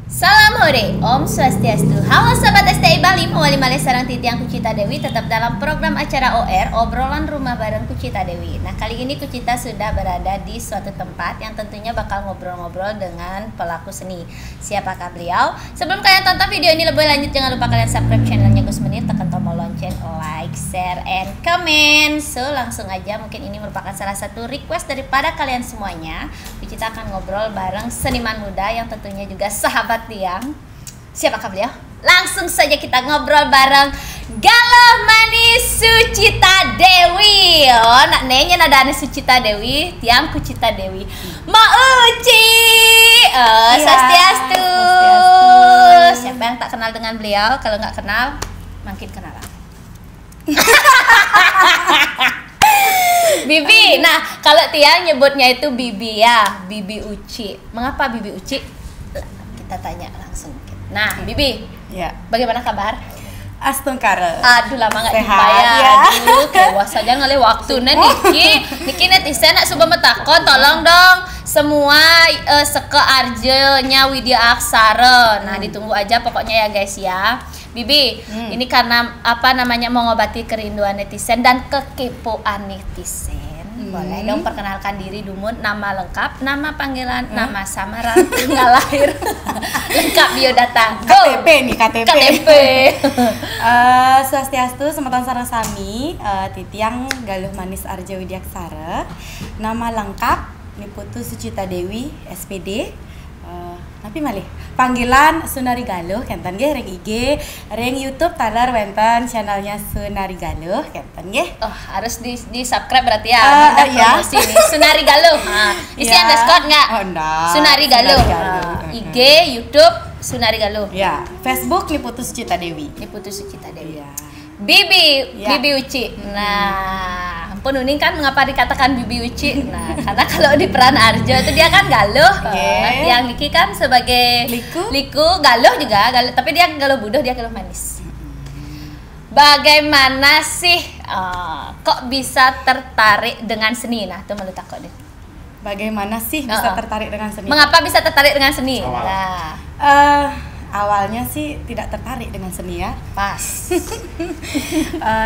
Salam hore, Om Swastiastu. Halo Sobat STI Bali, mewali malih sarang titiang Kucita Dewi tetap dalam program acara OR, obrolan rumah bareng Kucita Dewi. Nah, kali ini Kucita sudah berada di suatu tempat yang tentunya bakal ngobrol-ngobrol dengan pelaku seni. Siapakah beliau? Sebelum kalian tonton video ini lebih lanjut, jangan lupa kalian subscribe channelnya Gus Menir, tekan tombol lonceng, like, share, and comment. So, langsung aja, mungkin ini merupakan salah satu request daripada kalian semuanya. Kucita akan ngobrol bareng seniman muda yang tentunya juga sahabat Tiang. Siapakah beliau? Langsung saja kita ngobrol bareng Galuh Manis Sucita Dewi. Oh, nak nenya nada Sucita Dewi, Tiang Kucita Dewi. Mau Uci. Oh, ya, Swastiastu. Siapa yang tak kenal dengan beliau? Kalau nggak kenal, makin kenalan. Bibi. Nah, kalau Tiang nyebutnya itu Bibi ya, Bibi Uci. Mengapa Bibi Uci? Kita tanya langsung. Nah, Bibi, ya, bagaimana kabar? Astungkara. Aduh, lama nggak jumpa Sehat, ya. ya. Aduh, kewas aja ngalih waktu. Nah, Niki netizen nak coba metakon, tolong dong semua seke arjenya Widya Aksara. Nah, ditunggu aja pokoknya ya guys ya. Bibi, ini karena apa namanya mengobati kerinduan netizen dan kekepoan netizen. Boleh dong perkenalkan diri dulu, nama lengkap, nama panggilan, nama samaran, tanggal lahir, lengkap biodata. Go. KTP nih, KTP. KTP. Swastiastu, Sematan Sarang Sami, Titiang Galuh Manis Arja Widyaksara. Nama lengkap Niputu Sucita Dewi, SPD. Tapi malih panggilan Sunari Galuh kenten nggih ring IG, ring YouTube taler wenten channelnya Sunari Galuh kenten nggih. Oh, harus di subscribe berarti ya. Ya. Promosi nih. Sunari Galuh. Nah, isi Ya. underscore enggak? Oh, enggak. Sunari Galuh. Sunari Galuh. Nah, IG, YouTube Sunari Galuh. Ya, Facebook Niputu Sucita Dewi. Niputu Sucita Dewi. Ya. Bibi, Ya. Bibi Uci. Nah, ampun Uning kan mengapa dikatakan Bibi Uci? Nah, karena kalau di peran Arjo itu dia kan galuh. Yang Niki kan sebagai liku galuh juga, galuh, tapi dia galuh buduh, dia galuh manis. Bagaimana sih kok bisa tertarik dengan seni? Nah, itu malu takut deh. Bagaimana sih bisa tertarik dengan seni? Mengapa bisa tertarik dengan seni? Nah, awalnya sih tidak tertarik dengan seni ya. pas.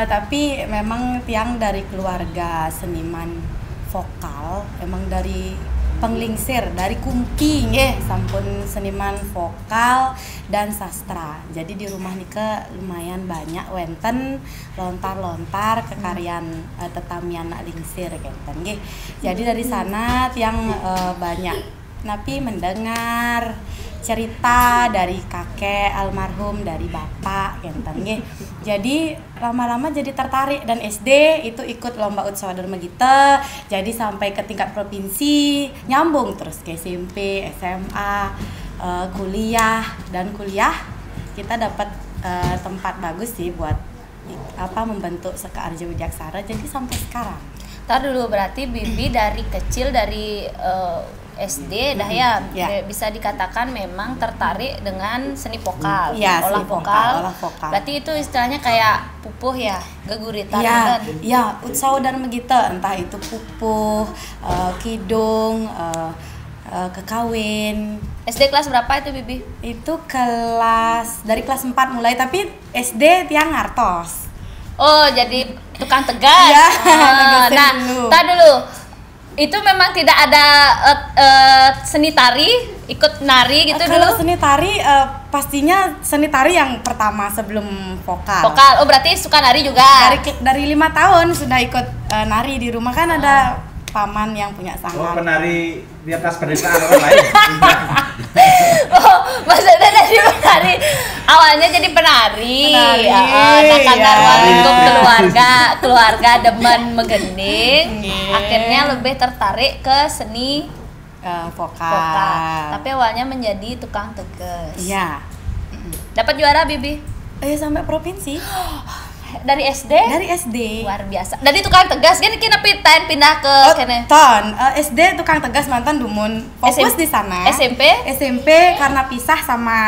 Tapi memang Tiang dari keluarga seniman vokal, emang dari penglingsir, dari kumpi nggih, sampun seniman vokal dan sastra. Jadi di rumah nika lumayan banyak wenten lontar-lontar kekaryan tetamian nak lingsir kenten nggih. Jadi dari sana Tiang banyak napi mendengar cerita dari kakek almarhum, dari bapak kenten nggih. Jadi lama-lama jadi tertarik, dan SD itu ikut lomba Utsawa Dharma Gita. Jadi sampai ke tingkat provinsi, nyambung terus ke SMP, SMA, kuliah, dan kuliah kita dapat tempat bagus sih buat membentuk Seka Arja Widyaksara. Jadi sampai sekarang. Tar dulu, berarti Bibi dari kecil, dari SD dah ya, bisa dikatakan memang tertarik dengan seni vokal, ya, olah vokal. vokal. Berarti itu istilahnya kayak pupuh ya, geguritan. Ya, Utsawa Dharma Gita, entah itu pupuh, kidung, kekawin. SD kelas berapa itu Bibi? Itu dari kelas 4 mulai, tapi SD Tiang ngartos. Oh, jadi tukang tegas. Ya, nah, tar dulu. Itu memang tidak ada seni tari, ikut nari gitu Kalau dulu? seni tari, pastinya seni tari yang pertama sebelum vokal. Vokal, oh berarti suka nari juga? Dari 5 tahun sudah ikut nari. Di rumah kan ada paman yang punya sanggar. Oh, penari di atas penderitaan orang lain. Oh, maksudnya dari penari awalnya jadi penari. Nah, karena lingkup keluarga demen megening, akhirnya lebih tertarik ke seni vokal. Tapi awalnya menjadi tukang tegas. Iya. Dapat juara Bibi? Sampai provinsi. Dari SD? Dari SD. Luar biasa. Dari tukang tegas kan kena pindah ke kene. SD tukang tegas mantan dumun fokus di sana. SMP karena pisah sama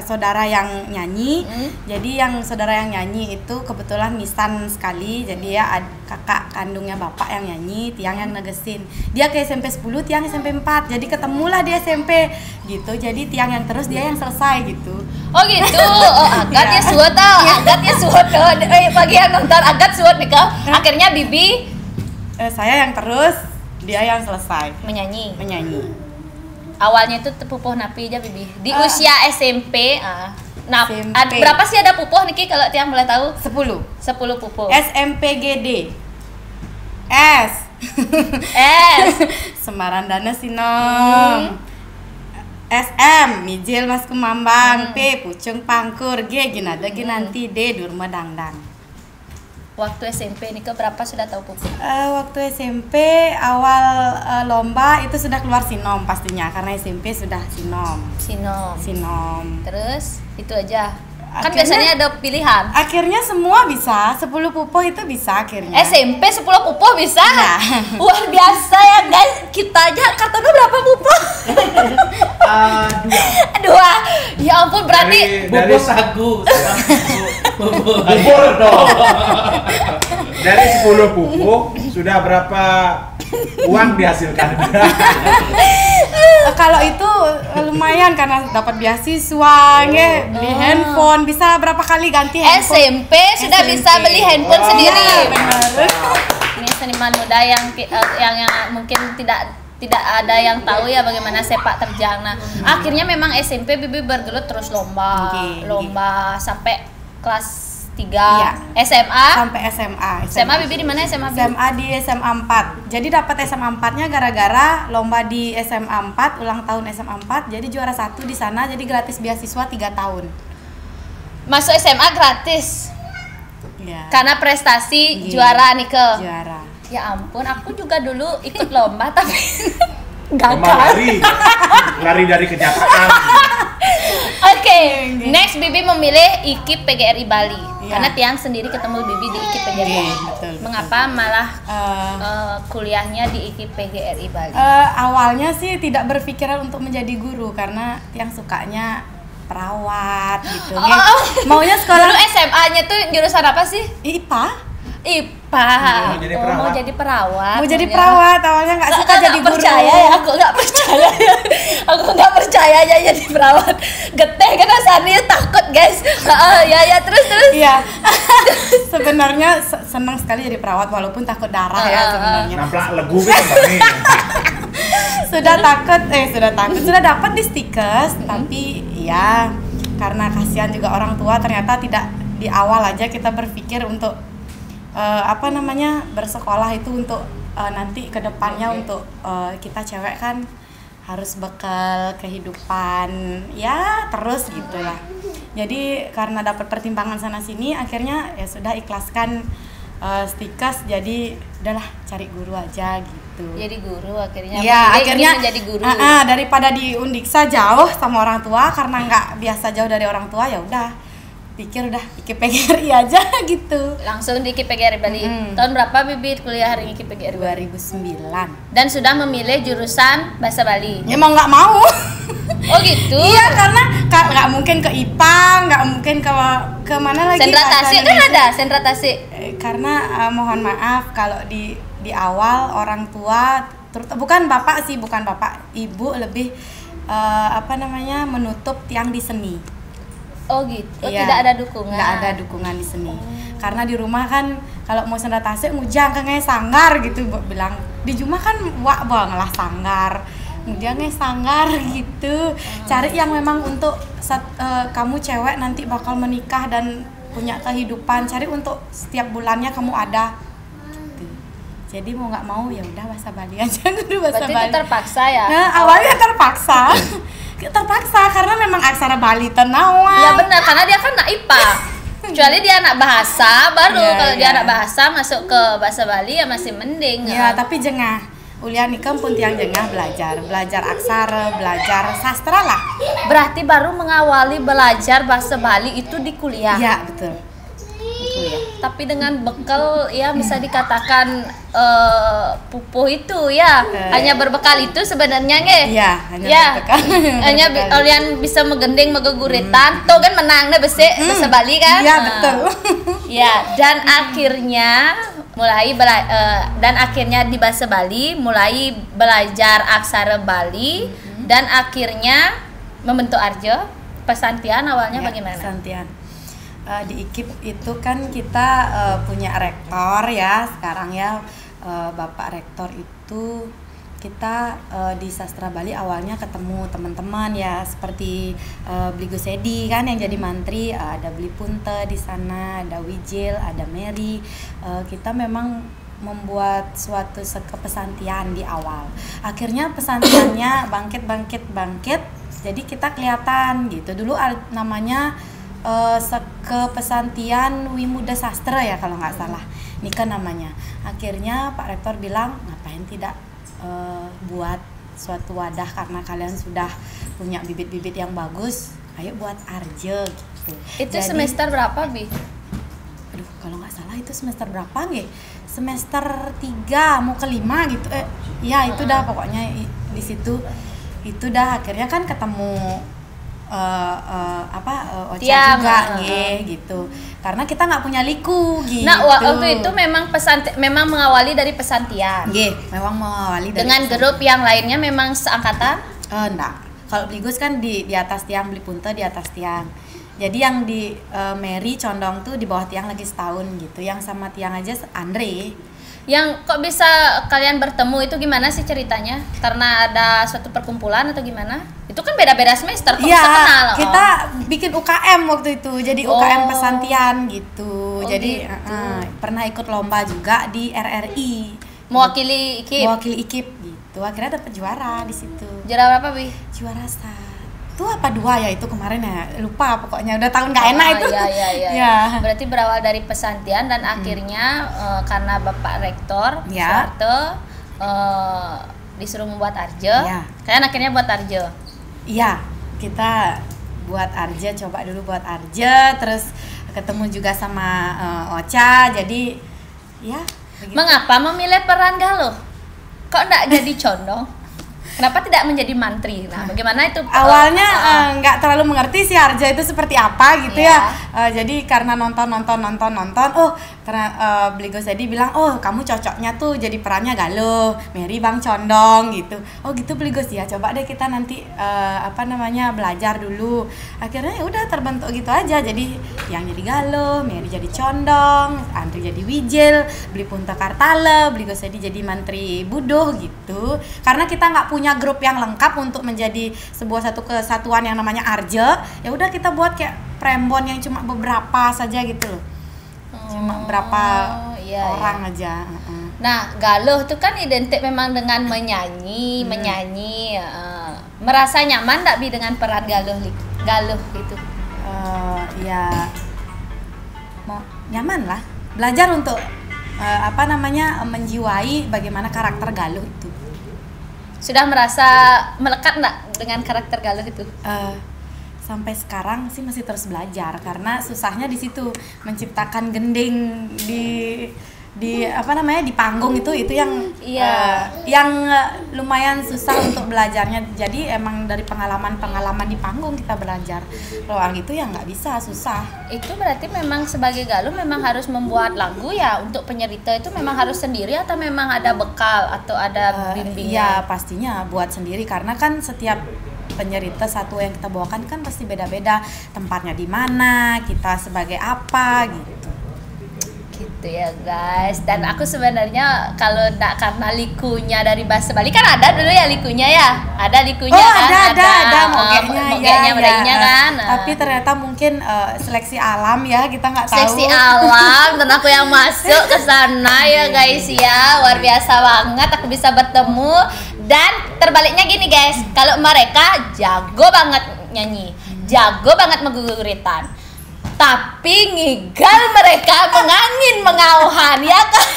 saudara yang nyanyi. Jadi yang saudara yang nyanyi itu kebetulan misan sekali. Jadi ya kakak kandungnya bapak yang nyanyi, Tiang yang negesin. Dia ke SMP 10, Tiang SMP 4. Jadi ketemulah di SMP gitu. Jadi Tiang yang terus, dia yang selesai gitu. Oh gitu. Oh, Agat ya suat Agat ya suat bagi yang nonton Agat suat nih kau. Akhirnya Bibi saya yang terus, dia yang selesai menyanyi. Awalnya itu pupuh napi aja Bibi. Di usia SMP, nah SMP. Berapa sih ada pupuh Niki kalau Tiang boleh tahu? 10 pupuh. SMPGD. S. Semarandana Sinom. SM, Mijil Mas Kumambang, P, Pucung Pangkur, G, Ginada Ginanti, D, Durma Dangdang. Waktu SMP ini berapa sudah tahu pupuh? Waktu SMP awal lomba itu sudah keluar Sinom pastinya, karena SMP sudah Sinom. Terus itu aja. Kan biasanya ada pilihan. Akhirnya semua bisa, 10 pupuh itu bisa akhirnya. SMP 10 pupuh bisa? Ya. Luar biasa ya guys. Kita aja kartunya berapa pupuh? 2. Ya ampun, berarti dari sagu. Bubur dong. Dari 10 pupuh sudah berapa uang dihasilkan? Kalau itu lumayan karena dapat beasiswa, beli handphone, bisa berapa kali ganti handphone. SMP sudah bisa beli handphone sendiri. Benar. Ini seniman muda yang mungkin tidak ada yang tahu ya bagaimana sepak terjang. Nah, akhirnya memang SMP Bibi bergelut terus lomba sampai kelas 3 iya. SMA sampai SMA Bibi di mana SMA Bibi? SMA di SMA 4. Jadi dapat SMA 4-nya gara-gara lomba di SMA 4, ulang tahun SMA 4. Jadi juara 1 di sana, jadi gratis beasiswa 3 tahun. Masuk SMA gratis. Ya. Karena prestasi juara Nike. Juara. Ya ampun, aku juga dulu ikut lomba tapi gagal. Lari dari kenyataan. Oke, next Bibi memilih IKIP PGRI Bali. Karena Tiang sendiri ketemu Bibi di IKIP PGRI Bali. Betul. Mengapa malah kuliahnya di IKIP PGRI Bali? Awalnya sih tidak berpikiran untuk menjadi guru karena Tiang sukanya perawat gitu. Maunya sekolah. Dulu SMA-nya tuh jurusan apa sih? IPA. Mau jadi perawat. Mau jadi perawat, awalnya nggak suka jadi guru. Aku nggak percaya ya jadi perawat. Geteh kan asalnya takut guys. Terus. Iya. Sebenarnya senang sekali jadi perawat walaupun takut darah ya sebenarnya. Nampak legu gitu nih. Sudah dapat di Stikes, tapi ya karena kasihan juga orang tua, ternyata tidak di awal aja kita berpikir untuk bersekolah itu untuk nanti ke depannya untuk kita cewek kan harus bekal kehidupan ya terus gitulah. Jadi karena dapat pertimbangan sana sini akhirnya ya sudah ikhlaskan Stikes, jadi udahlah cari guru aja gitu. Jadi guru akhirnya. Ya akhirnya menjadi guru. Daripada di Undiksa jauh sama orang tua karena nggak biasa jauh dari orang tua, ya udah pikir udah IKIP PGRI aja gitu. Langsung di IKIP PGRI Bali. Tahun berapa Bibi kuliah di IKIP PGRI? 2009. Dan sudah memilih jurusan bahasa Bali. Ya mau nggak mau. Oh gitu. Iya, karena nggak mungkin ke IPA, nggak mungkin ke mana lagi. Sentra Tasik kan ada, Sentra Tasik. Karena mohon maaf kalau di awal orang tua bukan bapak, ibu lebih menutup Tiang di seni. Oh gitu. Iya, tidak ada dukungan. Nggak ada dukungan di seni. Karena di rumah kan kalau mau Sentra Tasik ngujang ke sanggar gitu, bilang di rumah kan wak bang lah sanggar. Ngujang sanggar gitu. Cari yang memang untuk kamu cewek nanti bakal menikah dan punya kehidupan, cari untuk setiap bulannya kamu ada. Gitu. Jadi mau nggak mau ya udah bahasa Bali aja, guru bahasa Bali. Berarti terpaksa ya? Nah, awalnya terpaksa karena memang aksara Bali tenawang. Ya benar, karena dia kan anak IPA. Kecuali dia anak bahasa baru. Kalau dia anak bahasa masuk ke bahasa Bali ya masih mending. Ya, tapi jengah. Ulian nikam pun Tiang jengah belajar aksara, belajar sastra lah. Berarti baru mengawali belajar bahasa Bali itu di kuliah. Iya, betul. Di kuliah. tapi dengan bekal ya bisa dikatakan pupuh itu ya. Hanya berbekal itu sebenarnya nggih. Iya, hanya berbekal. Hanya kalian bisa megending megeguritan, tuh kan menangnya bahasa Bali kan? Iya, betul. Ya, dan akhirnya di bahasa Bali mulai belajar aksara Bali dan akhirnya membentuk Arjo. Pesantian awalnya Ya, bagaimana? Pesantian di IKIP itu kan kita punya rektor ya sekarang ya, Bapak Rektor itu kita di Sastra Bali awalnya ketemu teman-teman ya seperti Bli Gusedi kan yang jadi mantri, ada Bli Punte di sana, ada Wijil, ada Mary. Kita memang membuat suatu kepesantian di awal. Akhirnya pesantiannya bangkit. Jadi kita kelihatan gitu. Dulu namanya kepesantian Wimuda Sastra ya kalau nggak salah. Ini kan namanya. Akhirnya Pak Rektor bilang ngapain tidak buat suatu wadah karena kalian sudah punya bibit-bibit yang bagus. Ayo buat Arjo gitu. Itu Jadi, semester berapa, Bi? aduh kalau nggak salah itu semester berapa nih? Semester 3 mau ke 5 gitu. Ya itu dah pokoknya di situ. Itu dah akhirnya kan ketemu Ocha juga gitu karena kita nggak punya liku gitu. Nah waktu itu memang mengawali dari pesantian. Memang mengawali dari dengan grup yang lainnya memang seangkatan? Enggak, kalau Bligus kan di atas tiang, Bli Punte di atas tiang. Jadi yang di Mary Condong tuh di bawah tiang lagi setahun gitu. Yang sama tiang aja Andre. Yang kok bisa kalian bertemu itu gimana sih ceritanya? Karena ada suatu perkumpulan atau gimana? Itu kan beda-beda semester, kok bisa kenal? Kita bikin UKM waktu itu, jadi UKM pesantian gitu. Jadi gitu. Pernah ikut lomba juga di RRI. Mewakili IKIP gitu. Akhirnya dapat juara di situ. Juara berapa, Bi? Juara 1 apa 2 ya itu kemarin ya, lupa pokoknya udah tahun gak enak itu. Iya. Berarti berawal dari pesantian dan akhirnya karena Bapak Rektor Soeharto disuruh membuat Arjo. Kalian akhirnya buat Arjo. Iya, kita buat Arjo, coba dulu buat Arjo, terus ketemu juga sama Ocha, jadi ya begitu. Mengapa memilih peran Galuh? Kok enggak jadi condong? Kenapa tidak menjadi mantri? Nah, bagaimana itu? Awalnya nggak terlalu mengerti sih Arjo itu seperti apa gitu ya. Jadi karena nonton. Karena Bli Gusedi bilang, oh kamu cocoknya tuh jadi perannya Galuh, Mary Bang Condong gitu. Oh gitu Bli Gus ya. Coba deh kita nanti belajar dulu. Akhirnya ya udah terbentuk gitu aja. Jadi yang jadi Galuh, Mary jadi Condong, Andre jadi Wijil, Bli Punte Kartale, Bli Gusedi jadi Mantri Buduh gitu. Karena kita nggak punya grup yang lengkap untuk menjadi sebuah satu kesatuan yang namanya Arjo, ya udah kita buat kayak prembon yang cuma beberapa saja gitu loh, cuma berapa orang aja. Nah Galuh itu kan identik memang dengan menyanyi. Merasa nyaman nggak Bi dengan peran Galuh gitu? Ya nyaman lah, belajar untuk menjiwai bagaimana karakter Galuh itu. Sudah merasa melekat nggak dengan karakter Galuh itu? Sampai sekarang sih masih terus belajar karena susahnya di situ menciptakan gending di panggung itu yang lumayan susah untuk belajarnya. Jadi emang dari pengalaman di panggung kita belajar. Kalau orang itu ya nggak bisa, susah. Itu berarti memang sebagai Galuh memang harus membuat lagu ya, untuk penyerita itu memang harus sendiri atau memang ada bekal atau ada bimbingan? Iya pastinya buat sendiri karena kan setiap penyerita satu yang kita bawakan kan pasti beda-beda, tempatnya di mana, kita sebagai apa gitu ya guys. Dan aku sebenarnya kalau enggak karena likunya dari bahasa Bali kan ada dulu ya likunya ya, ada likunya ada mogeknya merainya kan. Tapi ternyata mungkin seleksi alam ya, kita nggak tahu. Seleksi alam dan aku yang masuk ke sana ya guys ya, luar biasa banget aku bisa bertemu. Dan terbaliknya gini guys, kalau mereka jago banget nyanyi, jago banget mengguguritan. tapi ngigal mereka mengangin mengauhan ya kan.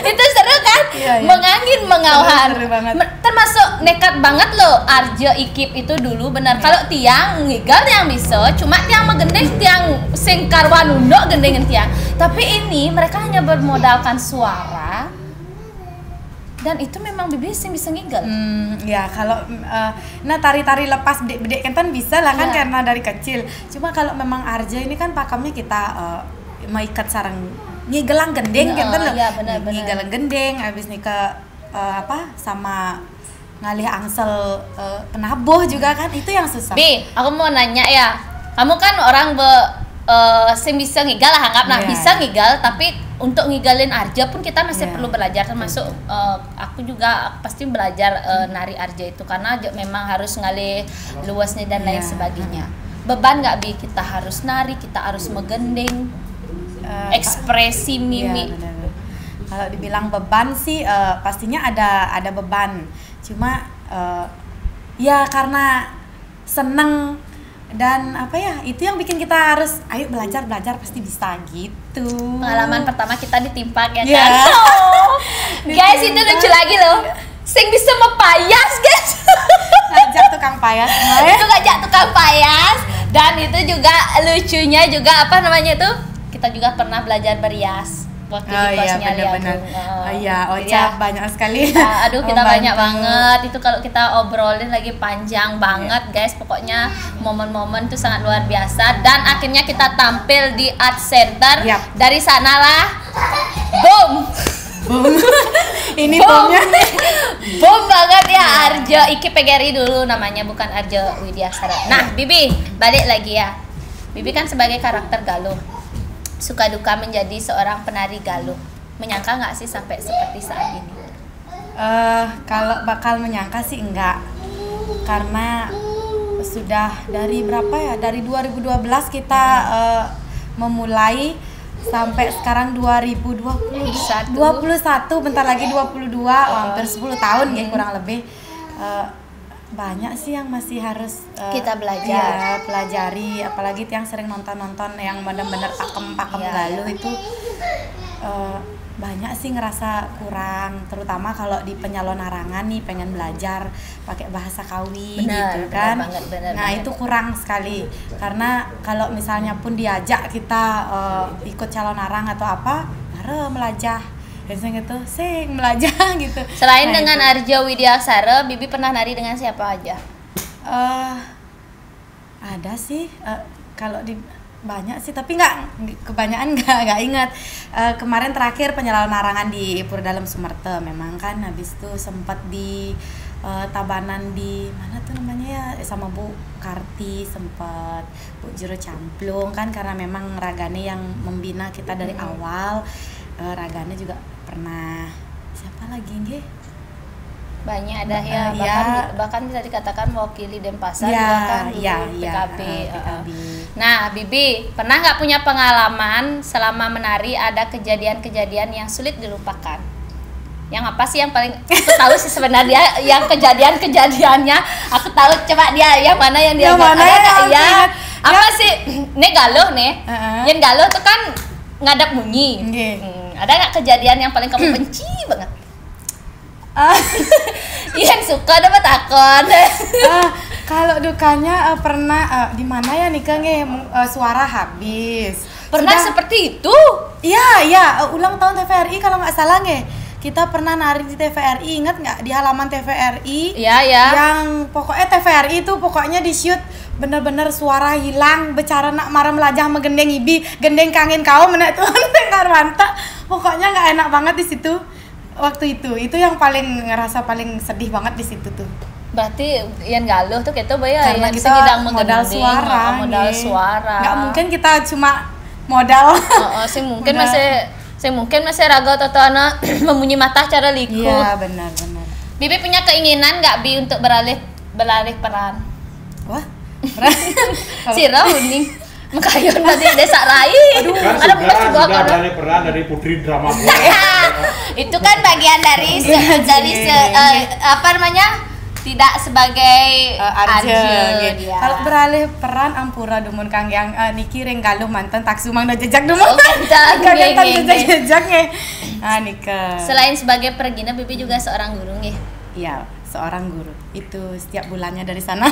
Itu seru kan? Iya. Mengangin mengauhan. Seru banget. Termasuk nekat banget loh Arjo Ikip itu dulu benar. Kalau tiang ngigal tiang bisa, cuma tiang megendeng tiang sing karwan undok gendengan tiang. Tapi ini mereka hanya bermodalkan suara. Dan itu memang Bibi sing bisa ngigal. Ya kalau nah tari-tari lepas bedek kan bisa lah kan Iya. karena dari kecil. Cuma kalau memang Arja ini kan pakemnya kita meikat sarang ngigelang gendeng kan loh. Iya, benar-benar. Ngigelang gendeng habis nih ke sama ngalih angsel penabuh juga kan itu yang susah. Bi, aku mau nanya ya. Kamu kan orang sing bisa ngigal lah anggap nah Iya. bisa ngigal tapi untuk ngigalin Arja pun kita masih Iya. perlu belajar termasuk aku juga pasti belajar nari Arja itu karena memang harus ngalih luasnya dan lain Iya. sebagainya. Beban nggak Bi kita harus nari, kita harus megendeng, ekspresi mimik. Iya, benar. Kalau dibilang beban sih pastinya ada beban. Cuma ya karena seneng dan apa ya itu yang bikin kita harus ayo belajar pasti bisa gitu. Pengalaman pertama kita ditimpa ya Iya. kan. Oh. Guys, itu Ditimpa. lucu lagi loh. Sing bisa mepayas, guys. Ngajak tukang payas Itu ngajak tukang payas dan itu juga lucunya juga apa namanya itu? Kita juga pernah belajar berias waktu di kosnya benar-benar. Iya, Ocha Iya. banyak sekali. Aduh kita banyak membantu. banget itu kalau kita obrolin lagi panjang banget guys, pokoknya momen-momen itu sangat luar biasa dan akhirnya kita tampil di Art Center. Yap. Dari sanalah boom Ini boom bomnya. boom banget ya Arjo Iki PGRI dulu namanya, bukan Arjo Widiaksara. Nah Bibi balik lagi ya, Bibi kan sebagai karakter Galuh suka duka menjadi seorang penari Galuh, menyangka nggak sih sampai seperti saat ini? Kalau bakal menyangka sih enggak, karena sudah dari berapa ya, dari 2012 kita memulai sampai sekarang 2021, bentar lagi 22, hampir 10 tahun ya kurang lebih. Banyak sih yang masih harus Kita belajar. ya, pelajari, apalagi yang sering nonton yang benar-benar pakem Iya, Galuh itu banyak sih ngerasa kurang, terutama kalau di penyalon larangan nih pengen belajar pakai bahasa Kawi Benar, gitu kan. benar banget, benar Nah banget. itu kurang sekali, karena kalau misalnya pun diajak kita ikut calon arang atau apa, baru melajah. Biasanya gitu, sing melajah gitu. Selain Nah, dengan itu. Arjo Widiaksara, Bibi pernah nari dengan siapa aja? Ada sih, kalau di banyak sih, tapi kebanyakan nggak ingat. Kemarin terakhir penyalahan larangan di Purdalam Sumerte, memang kan habis itu sempat di Tabanan di mana tuh namanya ya, sama Bu Karti, sempat Bu Juru Camplung kan, karena memang Ragane yang membina kita dari awal. Ragane juga pernah, siapa lagi nggih? Banyak ada ya, Iya. bahkan bisa dikatakan mewakili Denpasar Iya, juga kan dulu iya, PKB. PKB. Nah, Bibi pernah nggak punya pengalaman selama menari ada kejadian-kejadian yang sulit dilupakan? Yang apa sih yang paling aku tahu sih sebenarnya yang kejadian-kejadiannya aku tahu, coba dia yang mana yang dia Yang mana ada yang nggak? aku Ya ingat? apa sih nih Galuh nih yang Galuh tuh kan ngadap bunyi. Nggih. Ada nggak kejadian yang paling kamu benci banget? Yang suka dapat takon. Kalau dukanya pernah di mana ya nih Kang, suara habis. Pernah Sudah- seperti itu? Iya, ulang tahun TVRI kalau nggak salah kita pernah nari di TVRI, ingat nggak, di halaman TVRI? Iya ya. Yang pokoknya TVRI itu pokoknya di shoot bener-bener suara hilang, bicara nak marah melajah megendeng ibi, gendeng kangen kau menek tuh Karwanta. Pokoknya nggak enak banget di situ waktu itu yang paling ngerasa paling sedih banget di situ tuh. Berarti yang Galuh tuh gitu ya, Karena yang kita sedang modal menggendeng, suara, modal nih. suara. Nggak mungkin kita cuma modal. Sih mungkin Modal. masih raga atau anak membunyi mata cara liku. Iya, benar. Bibi punya keinginan nggak Bi untuk beralih peran? Wah. Sira uning mekayon tadi desa lain. Kan Ada bukan sebuah sudah kono. dari peran dari Putri Drama Itu kan bagian dari Iya, apa namanya tidak sebagai Arje dia. Kalau beralih peran ampura dumun kang yang niki ring galuh mantan taksu mang da jejak dumun. Kencang, Kagetan geng. jejak-jejaknya. Nika. Selain sebagai pergina, Bibi juga seorang guru nih. Iya, seorang guru. Itu setiap bulannya dari sana.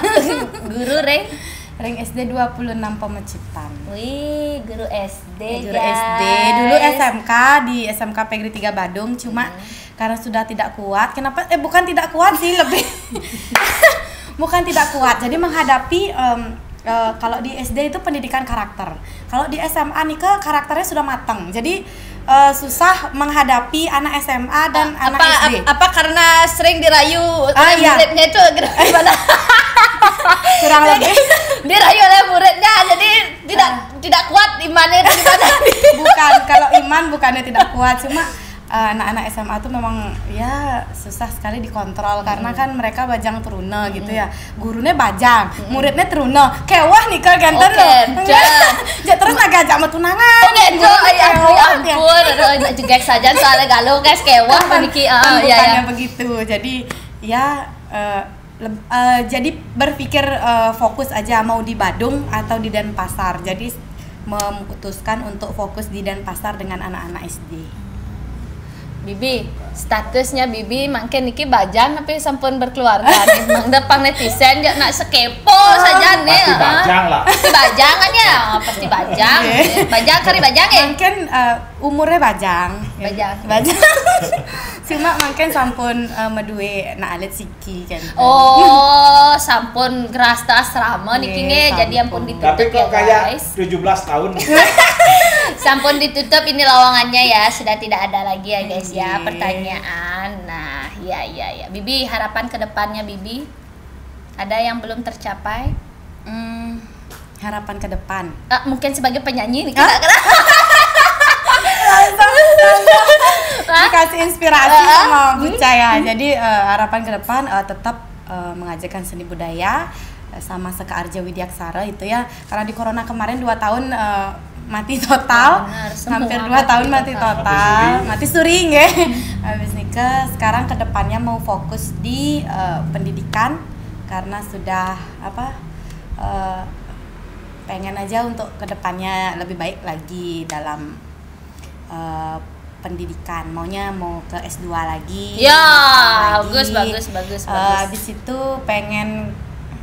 Guru Reng. Ring SD 26 Pemecitan. Wih, guru SD. Guru guys. SD. Dulu SMK di SMK Pegri 3 Badung, cuma karena sudah tidak kuat. Kenapa? Bukan tidak kuat sih, lebih bukan tidak kuat. Jadi menghadapi kalau di SD itu pendidikan karakter. Kalau di SMA nih karakternya sudah matang. Jadi susah menghadapi anak SMA dan anak SD. Apa karena sering dirayu Iya. muridnya itu gimana? Kurang lebih. Dirayu oleh muridnya, jadi tidak kuat imannya itu gimana? Bukan, kalau iman bukannya tidak kuat, cuma anak-anak SMA tuh memang ya susah sekali dikontrol karena kan mereka bajang teruna gitu ya. Gurunya bajang, muridnya teruna. Kewah nih kan ganteng loh. Ya terus agak ajak tunangan. Ya ampun, aduh jegek saja soalnya galuh guys kewah paniki. Bukannya begitu. Jadi ya jadi berpikir fokus aja mau di Badung atau di Denpasar. Jadi memutuskan untuk fokus di Denpasar dengan anak-anak SD. Bibi, statusnya Bibi makin niki bajang tapi sampun berkeluarga nih. Mang depan netizen ya nak sekepo saja nih. Pasti bajang lah. Pasti bajang kan ya? Pasti bajang. Bajang kari bajang ya? Mungkin umurnya bajang. Bajang. Cuma mungkin sampun medue nak alit siki kan. Oh, sampun gerasta asrama niki nge, jadi ampun ditutup Tapi ya kok kayak guys. 17 tahun. Sampun ditutup ini lowongannya ya, sudah tidak ada lagi ya guys ya Iya. pertanyaan. Nah, ya. Bibi, harapan kedepannya Bibi ada yang belum tercapai? Harapan ke depan. Mungkin sebagai penyanyi nih Dikasih inspirasi sama Bu Caya. Jadi harapan ke depan tetap mengajarkan seni budaya sama Seka Arja Widyaksara itu ya. Karena di corona kemarin 2 tahun mati total. Benar, Hampir semua 2 tahun mati total. Mati suring ya. Habis nikah sekarang ke depannya mau fokus di pendidikan karena sudah pengen aja untuk ke depannya lebih baik lagi dalam pendidikan, maunya mau ke S2 lagi. Ya, lagi. bagus. Habis itu pengen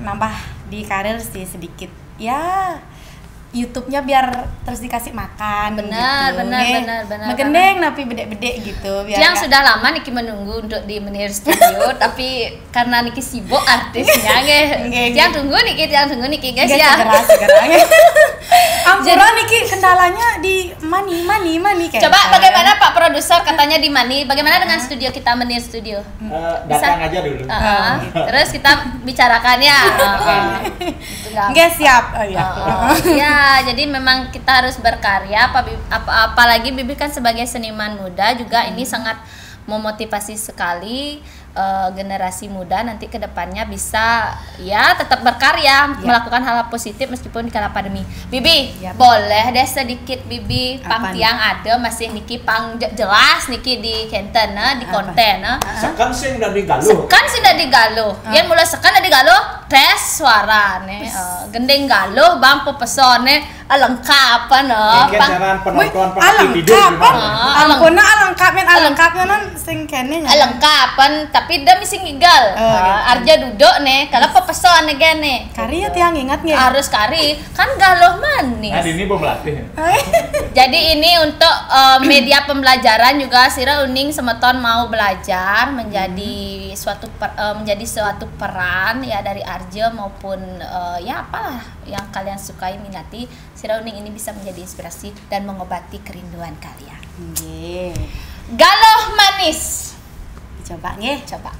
nambah di karir sih sedikit. Ya, YouTube-nya biar terus dikasih makan. Benar. Megendeng tapi bedek-bedek gitu biar Yang sudah lama Niki menunggu untuk di Menir Studio tapi karena Niki sibuk artisnya yang tunggu Niki guys ya. segera. Ampura Niki kendalanya di money kayak. Coba bagaimana Pak Produser katanya di Mani? Bagaimana dengan studio kita Menir Studio? Datang aja dulu. Terus kita bicarakan ya. Enggak siap. Ya, jadi memang kita harus berkarya. Apalagi Bibi kan sebagai seniman muda juga ini sangat memotivasi sekali generasi muda nanti kedepannya bisa ya tetap berkarya, melakukan hal positif meskipun di kala pandemi. Bibi, boleh deh sedikit Bibi pang tiang ada masih Niki pang jelas Niki di konten di konten. Sekan sih udah digaluh. Sekan sudah digaluh. Yang mulai sekan udah digaluh tes suara nih. Gendeng galuh bang pesone lengkap Cara penonton pasti tidur gimana? Alengkapnya non sing kene lengkapan tapi dia mesti ngigal. Arja duduk nih kalau pepeson gene. Kari ya tiang ingat nggak? Harus kari kan galuh manis. Nah, ini belum melatih. Jadi ini untuk media pembelajaran juga Sira Uning semeton mau belajar menjadi suatu peran ya dari Arja maupun ya apalah yang kalian sukai minati. Sira Uning ini bisa menjadi inspirasi dan mengobati kerinduan kalian. Galuh manis. Coba nggih. Coba.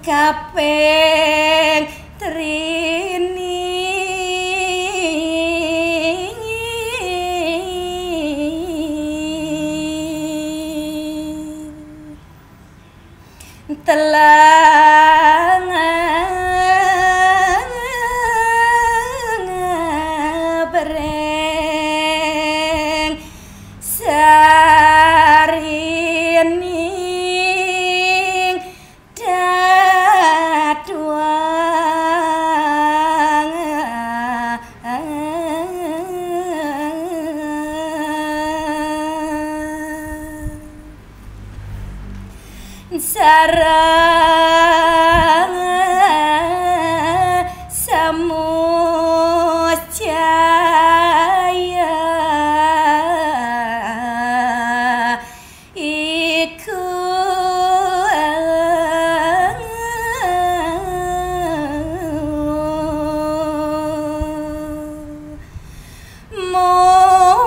kaping trini telang bereng sarining datuang sarang samucaya iku muang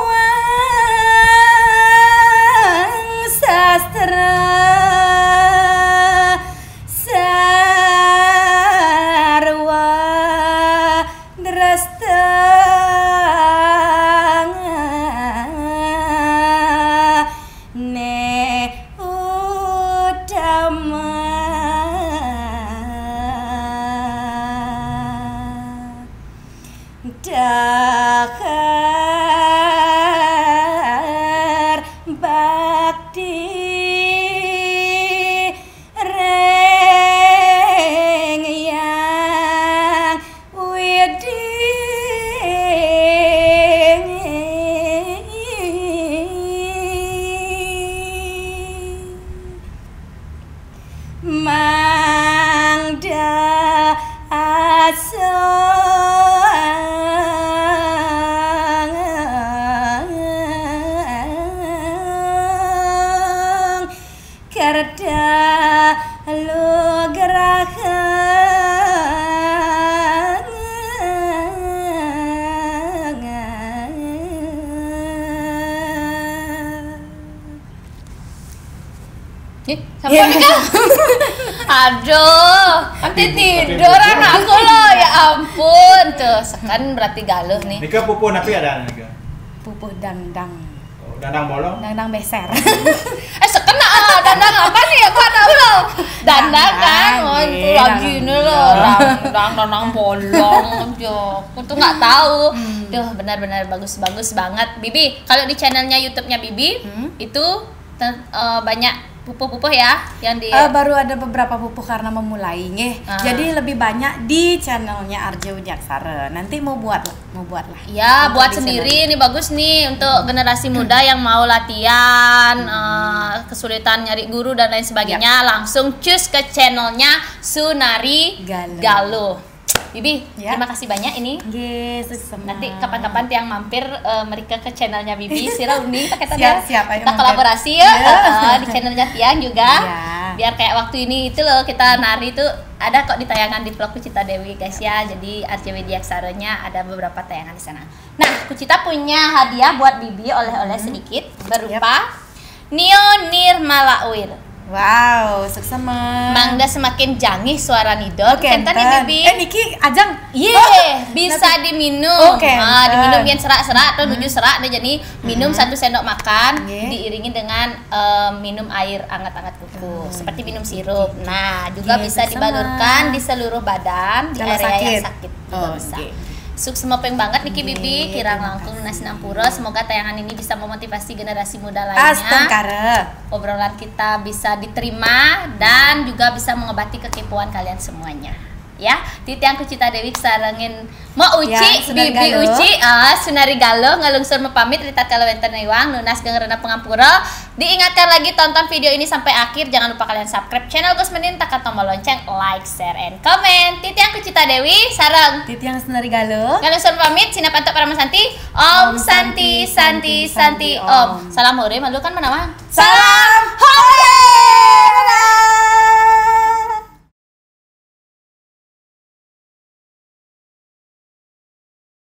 sastra sarwa drastang ne utama dakar bakti reng yang widing mangda asong kerda lu gerakan sampai Mika. Aduh, nanti tidur anakku loh, ya ampun. Tuh, sekan berarti galuh nih. Nika pupuh napi ada Nika. pupuh dandang Oh, dandang bolong. dandang beser Sekan dandang apa nih? Aku ada belum. Dandang kan, oh itu lagi ini loh, dandang bolong. Aku tuh nggak tahu. Duh, benar-benar bagus banget. Bibi, kalau di channelnya YouTube-nya Bibi itu banyak pupuh-pupuh ya yang di baru ada beberapa pupuh karena memulai jadi lebih banyak di channelnya Arja Widiaksara. Nanti mau buat lah ya untuk buat di sendiri. Ini bagus nih untuk generasi muda yang mau latihan, kesulitan nyari guru dan lain sebagainya, langsung cus ke channelnya Sunari Galuh. Bibi, terima kasih banyak ini. Nanti kapan-kapan tiang mampir mereka ke channelnya Bibi, Sira Uni kita siap, kita kolaborasi ya di channelnya Tiang juga. Biar kayak waktu ini itu loh kita nari tuh ada kok di tayangan di vlog Kucita Dewi guys ya. Jadi Arja Widiaksaranya ada beberapa tayangan di sana. Nah, Kucita punya hadiah buat Bibi, oleh-oleh sedikit berupa Nio Nirmalauir. Wow, seksama Mangga semakin jangih suara Nido. Kenten Bibi. Niki ajang. Bisa diminum. Diminum yang serak-serak atau nuju serak deh, jadi minum 1 sendok makan diiringi dengan minum air hangat-hangat kuku seperti minum sirup. Nah, juga bisa dibalurkan di seluruh badan di area yang sakit juga bisa. Suksmopeng banget Niki Bibi, kirang langkung lunas nampura. Semoga tayangan ini bisa memotivasi generasi muda lainnya. Obrolan kita bisa diterima dan juga bisa mengobati kekepoan kalian semuanya. ya. Titiang Kucita Dewi sarengin Mo Uci, Ya, Sunari Bibi Galo. Uci, Sunari Galo ngalungsur mepamit ritat kalawenten iwang nunas gengerna pengampura. Diingatkan lagi tonton video ini sampai akhir. Jangan lupa kalian subscribe channel Gusmenin, tekan tombol lonceng, like, share, and comment. Titiang Kucita Dewi sareng Titiang Sunari Galo. ngalungsur pamit. Sina pantok para Santi. Om Santi Santi Santi Om. Salam hore malu kan menawa. Salam hore.